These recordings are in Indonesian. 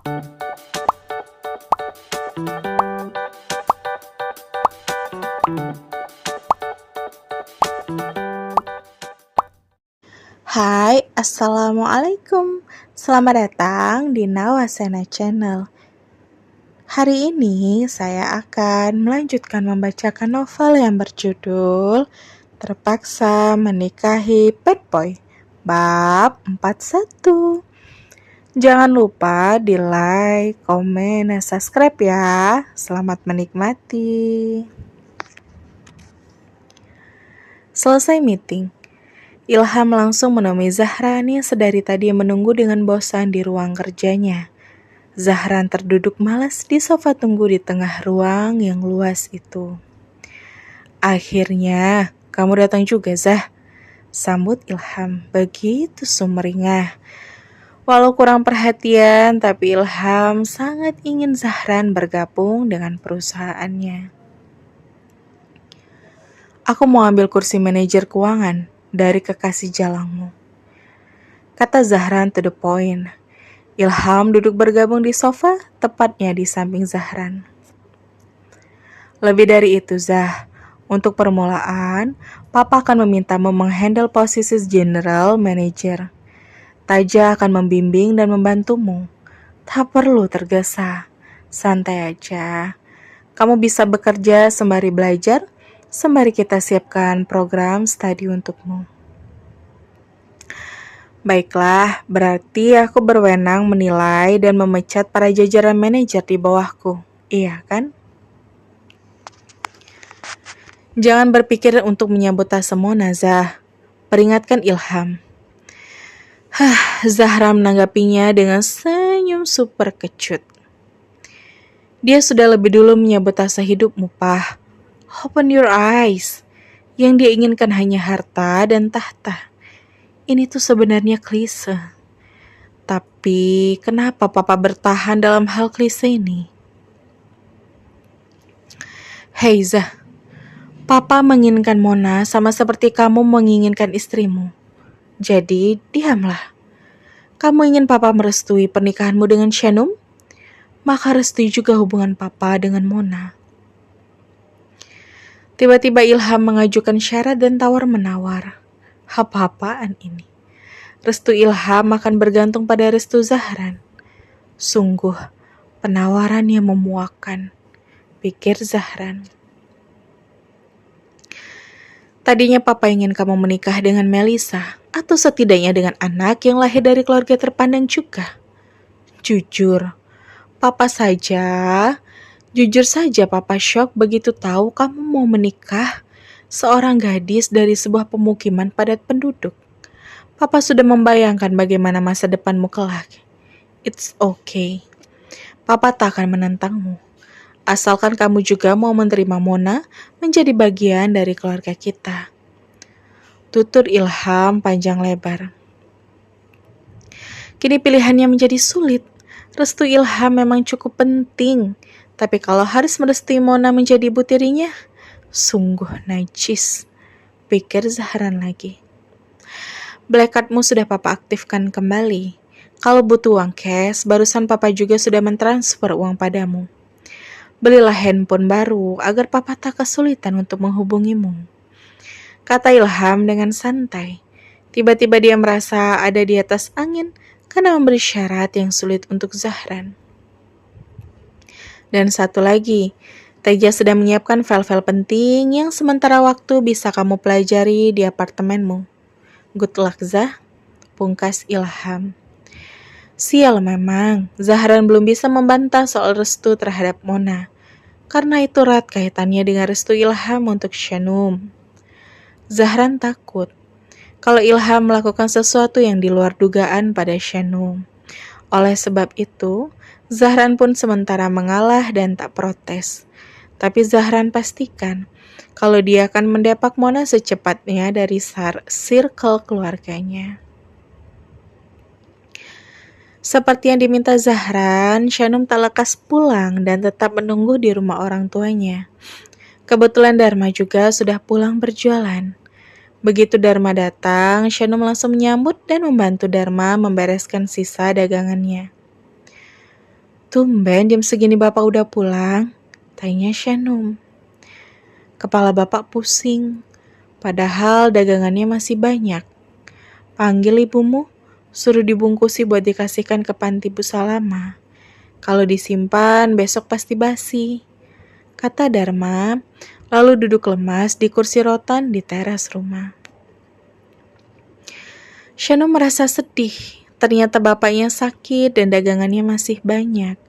Hai, Assalamualaikum. Selamat datang di Nawasena Channel. Hari ini saya akan melanjutkan membacakan novel yang berjudul Terpaksa Menikahi Bad Boy, bab 41. Jangan lupa di like, komen, dan subscribe ya. Selamat menikmati. Selesai meeting, Ilham langsung menemui Zahran yang sedari tadi menunggu dengan bosan di ruang kerjanya. Zahran terduduk malas di sofa tunggu di tengah ruang yang luas itu. Akhirnya, kamu datang juga, Zah. Sambut Ilham begitu sumringah. Walau kurang perhatian, tapi Ilham sangat ingin Zahran bergabung dengan perusahaannya. Aku mau ambil kursi manajer keuangan dari kekasih jalangmu, kata Zahran to the point. Ilham duduk bergabung di sofa, tepatnya di samping Zahran. Lebih dari itu, Zah, untuk permulaan, Papa akan memintamu menghandle posisi general manager. Taja akan membimbing dan membantumu. Tak perlu tergesa, santai aja. Kamu bisa bekerja sembari belajar, sembari kita siapkan program studi untukmu. Baiklah, berarti aku berwenang menilai dan memecat para jajaran manajer di bawahku. Iya kan? Jangan berpikir untuk menyambut Tasemona, Zah. Peringatkan Ilham. Zahra menanggapinya dengan senyum super kecut. Dia sudah lebih dulu menyambut asa hidupmu, Pah. Open your eyes. Yang dia inginkan hanya harta dan tahta. Ini tuh sebenarnya klise. Tapi kenapa Papa bertahan dalam hal klise ini? Hei Zah, Papa menginginkan Mona sama seperti kamu menginginkan istrimu. Jadi diamlah. Kamu ingin Papa merestui pernikahanmu dengan Shanum? Maka restui juga hubungan Papa dengan Mona. Tiba-tiba Ilham mengajukan syarat dan tawar-menawar. Apa-apaan ini? Restu Ilham akan bergantung pada restu Zahran. Sungguh, penawaran yang memuakkan, pikir Zahran. Tadinya Papa ingin kamu menikah dengan Melissa, atau setidaknya dengan anak yang lahir dari keluarga terpandang juga. Jujur saja Papa shock begitu tahu kamu mau menikah seorang gadis dari sebuah pemukiman padat penduduk. Papa sudah membayangkan bagaimana masa depanmu kelak. It's okay. Papa tak akan menentangmu. Asalkan kamu juga mau menerima Mona menjadi bagian dari keluarga kita. Tutur Ilham panjang lebar. Kini pilihannya menjadi sulit. Restu Ilham memang cukup penting. Tapi kalau harus merestui Mona menjadi ibu tirinya, sungguh najis, pikir Zahran lagi. Black cardmu sudah Papa aktifkan kembali. Kalau butuh uang cash, barusan Papa juga sudah mentransfer uang padamu. Belilah handphone baru agar Papa tak kesulitan untuk menghubungimu, kata Ilham dengan santai. Tiba-tiba dia merasa ada di atas angin karena memberi syarat yang sulit untuk Zahran. Dan satu lagi, Teja sedang menyiapkan file-file penting yang sementara waktu bisa kamu pelajari di apartemenmu. Good luck, Zah, pungkas Ilham. Sial memang, Zahran belum bisa membantah soal restu terhadap Mona. Karena itu erat kaitannya dengan restu Ilham untuk Shanum. Zahran takut kalau Ilham melakukan sesuatu yang di luar dugaan pada Shanum. Oleh sebab itu, Zahran pun sementara mengalah dan tak protes. Tapi Zahran pastikan kalau dia akan mendepak Mona secepatnya dari circle keluarganya. Seperti yang diminta Zahran, Shanum tak lekas pulang dan tetap menunggu di rumah orang tuanya. Kebetulan Dharma juga sudah pulang berjualan. Begitu Dharma datang, Shanum langsung menyambut dan membantu Dharma membereskan sisa dagangannya. Tumben jam segini Bapak udah pulang? Tanya Shanum. Kepala Bapak pusing, padahal dagangannya masih banyak. Panggil ibumu, suruh dibungkusi buat dikasihkan ke panti Bu Salama. Kalau disimpan, besok pasti basi, kata Dharma, lalu duduk lemas di kursi rotan di teras rumah. Shanum merasa sedih, ternyata bapaknya sakit dan dagangannya masih banyak.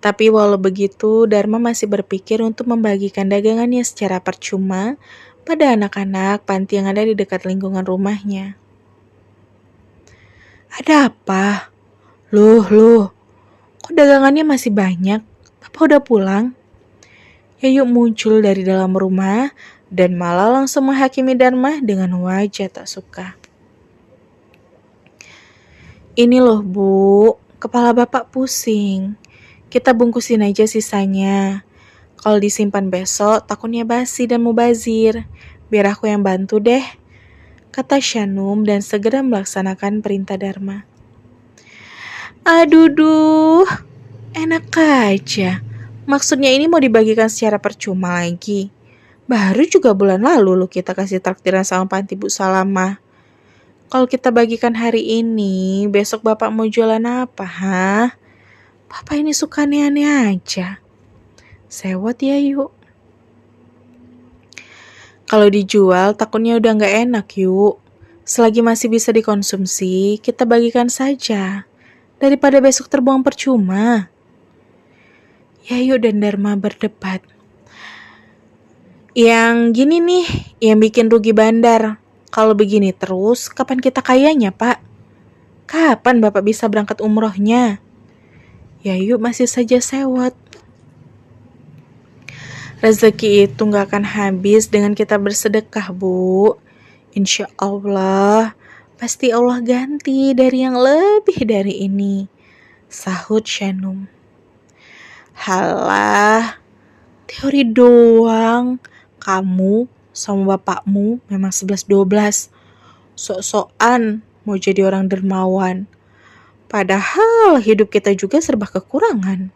Tapi walau begitu, Dharma masih berpikir untuk membagikan dagangannya secara percuma pada anak-anak panti yang ada di dekat lingkungan rumahnya. Ada apa? Loh, kok dagangannya masih banyak? Papa udah pulang? Yayu muncul dari dalam rumah dan malah langsung menghakimi Dharma dengan wajah tak suka. Ini loh Bu, kepala Bapak pusing. Kita bungkusin aja sisanya. Kalau disimpan besok, takutnya basi dan mubazir. Biar aku yang bantu deh, kata Shanum dan segera melaksanakan perintah Dharma. Aduh, enak aja. Maksudnya ini mau dibagikan secara percuma lagi. Baru juga bulan lalu lo kita kasih traktiran sama panti Bu Salama. Kalau kita bagikan hari ini, besok Bapak mau jualan apa, hah? Papa ini suka aneh-aneh aja. Sewot ya yuk. Kalau dijual takutnya udah gak enak yuk. Selagi masih bisa dikonsumsi, kita bagikan saja. Daripada besok terbuang percuma. Yayu dan Dharma berdebat. Yang gini nih, yang bikin rugi bandar. Kalau begini terus, kapan kita kayanya, Pak? Kapan Bapak bisa berangkat umrohnya? Yayu masih saja sewot. Rezeki itu gak akan habis dengan kita bersedekah, Bu. Insya Allah, pasti Allah ganti dari yang lebih dari ini, sahut Shanum. Halah, teori doang. Kamu sama bapakmu memang 11-12. Sok-sokan mau jadi orang dermawan. Padahal hidup kita juga serba kekurangan.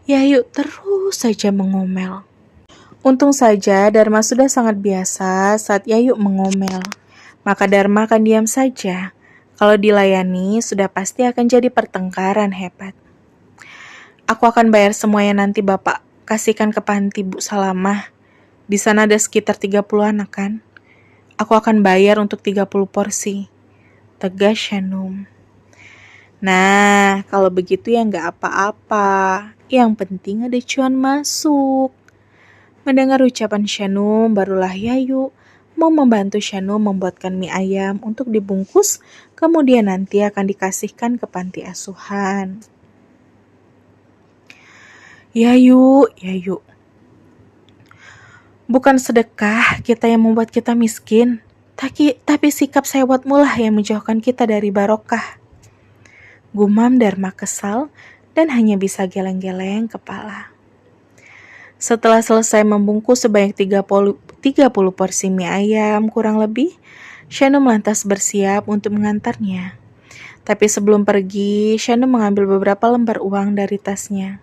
Yayu terus saja mengomel. Untung saja Dharma sudah sangat biasa saat Yayu mengomel. Maka Dharma akan diam saja. Kalau dilayani, sudah pasti akan jadi pertengkaran hebat. Aku akan bayar semuanya nanti Bapak kasihkan ke panti Bu Salamah. Di sana ada sekitar 30 anak kan? Aku akan bayar untuk 30 porsi. Tegas Shanum. Nah, kalau begitu ya nggak apa-apa. Yang penting ada cuan masuk. Mendengar ucapan Shanum, barulah Yayu mau membantu Shanum membuatkan mie ayam untuk dibungkus, kemudian nanti akan dikasihkan ke panti asuhan. Yayu. Bukan sedekah kita yang membuat kita miskin, tapi sikap sewotmu lah yang menjauhkan kita dari barokah. Gumam Dharma kesal dan hanya bisa geleng-geleng kepala. Setelah selesai membungkus sebanyak 30 porsi mie ayam kurang lebih, Shanum lantas bersiap untuk mengantarnya. Tapi sebelum pergi, Shanum mengambil beberapa lembar uang dari tasnya.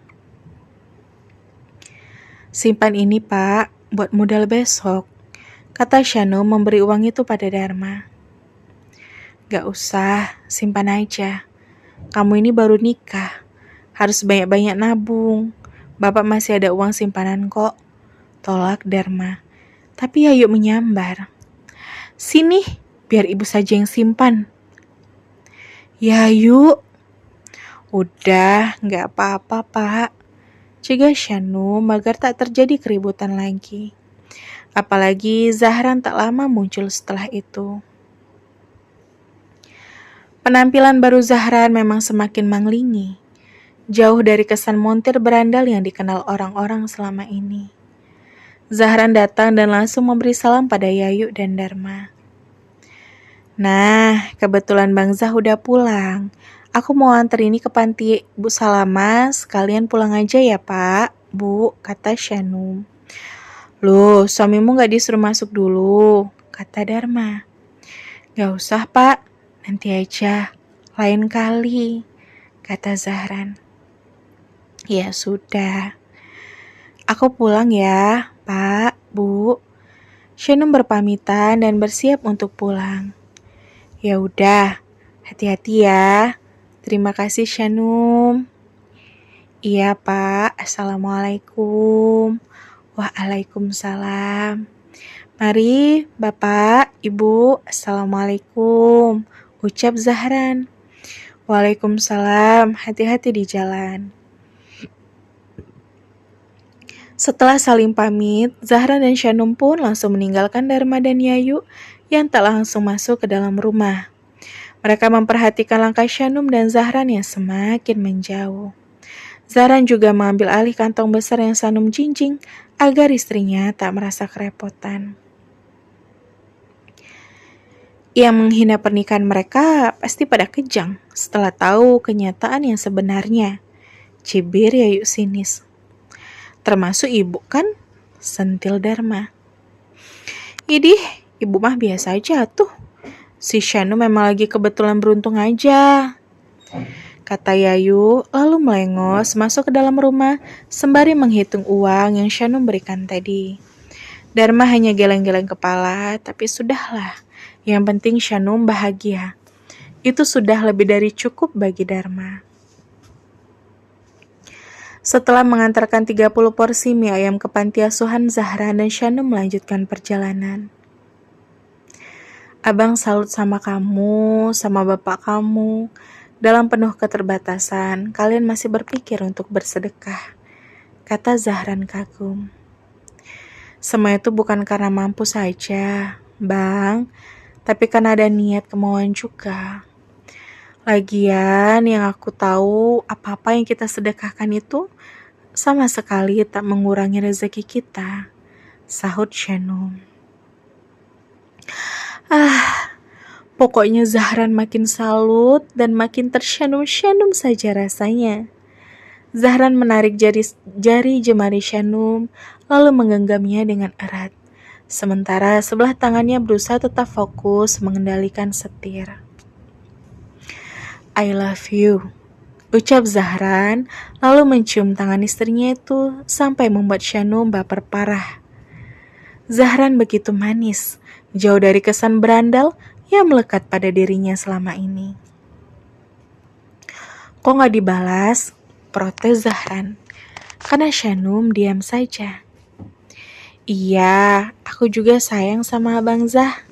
Simpan ini Pak, buat modal besok, kata Shanum memberi uang itu pada Dharma. Gak usah, simpan aja. Kamu ini baru nikah, harus banyak-banyak nabung. Bapak masih ada uang simpanan kok, tolak Dharma. Tapi Yayu menyambar. Sini, biar ibu saja yang simpan. Yayu. Udah, gak apa-apa Pak, cegah Shanum agar tak terjadi keributan lagi. Apalagi Zahran tak lama muncul setelah itu. Penampilan baru Zahran memang semakin manglingi. Jauh dari kesan montir berandal yang dikenal orang-orang selama ini. Zahran datang dan langsung memberi salam pada Yayu dan Dharma. Nah, kebetulan Bang Zah udah pulang. Aku mau antar ini ke panti Bu Salama, sekalian pulang aja ya Pak, Bu, kata Shanum. Loh, suamimu gak disuruh masuk dulu, kata Dharma. Gak usah Pak, nanti aja, lain kali, kata Zahran. Ya sudah, aku pulang ya, Pak, Bu. Shanum berpamitan dan bersiap untuk pulang. Ya udah, hati-hati ya. Terima kasih Shanum. Iya Pak, Assalamualaikum. Waalaikumsalam. Mari Bapak, Ibu, Assalamualaikum. Ucap Zahran. Waalaikumsalam, hati-hati di jalan. Setelah saling pamit, Zahran dan Shanum pun langsung meninggalkan Dharma dan Yayu yang tak langsung masuk ke dalam rumah. Mereka memperhatikan langkah Shanum dan Zahran yang semakin menjauh. Zahran juga mengambil alih kantong besar yang Shanum jinjing agar istrinya tak merasa kerepotan. Yang menghina pernikahan mereka pasti pada kejang setelah tahu kenyataan yang sebenarnya. Cibir Yayu sinis. Termasuk ibu kan? Sentil Dharma. Idih, ibu mah biasa aja tuh. Si Shanum memang lagi kebetulan beruntung aja. Kata Yayu, lalu melengos masuk ke dalam rumah sembari menghitung uang yang Shanum berikan tadi. Dharma hanya geleng-geleng kepala, tapi sudahlah. Yang penting Shanum bahagia. Itu sudah lebih dari cukup bagi Dharma. Setelah mengantarkan 30 porsi mie ayam ke panti asuhan, Zahra dan Shanum melanjutkan perjalanan. Abang salut sama kamu, sama bapak kamu. Dalam penuh keterbatasan, kalian masih berpikir untuk bersedekah, kata Zahran kagum. Semua itu bukan karena mampu saja, Bang, tapi karena ada niat kemauan juga. Lagian yang aku tahu apa-apa yang kita sedekahkan itu sama sekali tak mengurangi rezeki kita, sahut Shanum. Pokoknya Zahran makin salut dan makin tersyanum-syanum saja rasanya. Zahran menarik jari jemari Shanum lalu menggenggamnya dengan erat. Sementara sebelah tangannya berusaha tetap fokus mengendalikan setir. I love you, ucap Zahran lalu mencium tangan istrinya itu sampai membuat Shanum baper parah. Zahran begitu manis, jauh dari kesan berandal yang melekat pada dirinya selama ini. Kok gak dibalas? Protes Zahran. Karena Shanum diam saja. Iya, aku juga sayang sama Abang Zah,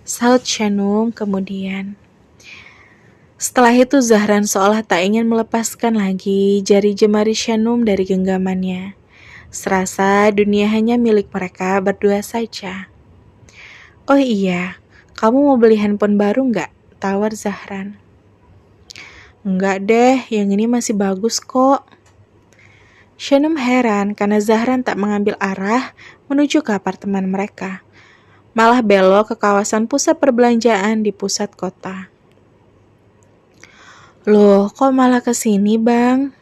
saut Shanum kemudian. Setelah itu Zahran seolah tak ingin melepaskan lagi jari jemari Shanum dari genggamannya. Serasa dunia hanya milik mereka berdua saja. Oh iya, kamu mau beli handphone baru nggak? Tawar Zahran. Enggak deh, yang ini masih bagus kok. Shanum heran karena Zahran tak mengambil arah menuju ke apartemen mereka. Malah belok ke kawasan pusat perbelanjaan di pusat kota. Loh, kok malah ke sini, Bang?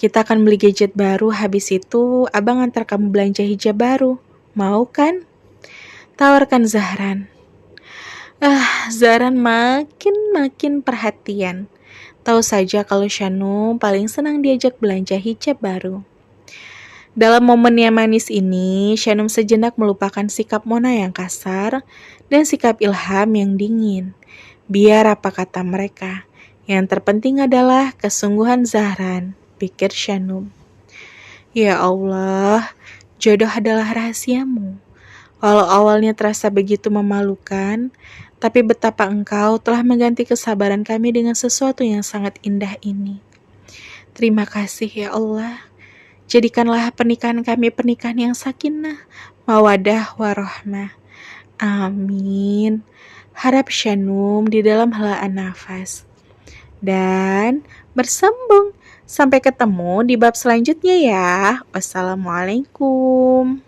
Kita akan beli gadget baru, habis itu Abang antar kamu belanja hijab baru. Mau kan? Tawarkan Zahran. Zahran makin perhatian. Tahu saja kalau Shanum paling senang diajak belanja hijab baru. Dalam momen yang manis ini, Shanum sejenak melupakan sikap Mona yang kasar dan sikap Ilham yang dingin. Biar apa kata mereka, yang terpenting adalah kesungguhan Zahran, pikir Shanum. Ya Allah, jodoh adalah rahasiamu. Walau awalnya terasa begitu memalukan, tapi betapa engkau telah mengganti kesabaran kami dengan sesuatu yang sangat indah ini. Terima kasih ya Allah. Jadikanlah pernikahan kami pernikahan yang sakinah, mawadah, warahmah. Amin. Harap Shanum di dalam helaan nafas. Dan bersambung. Sampai ketemu di bab selanjutnya ya. Wassalamualaikum.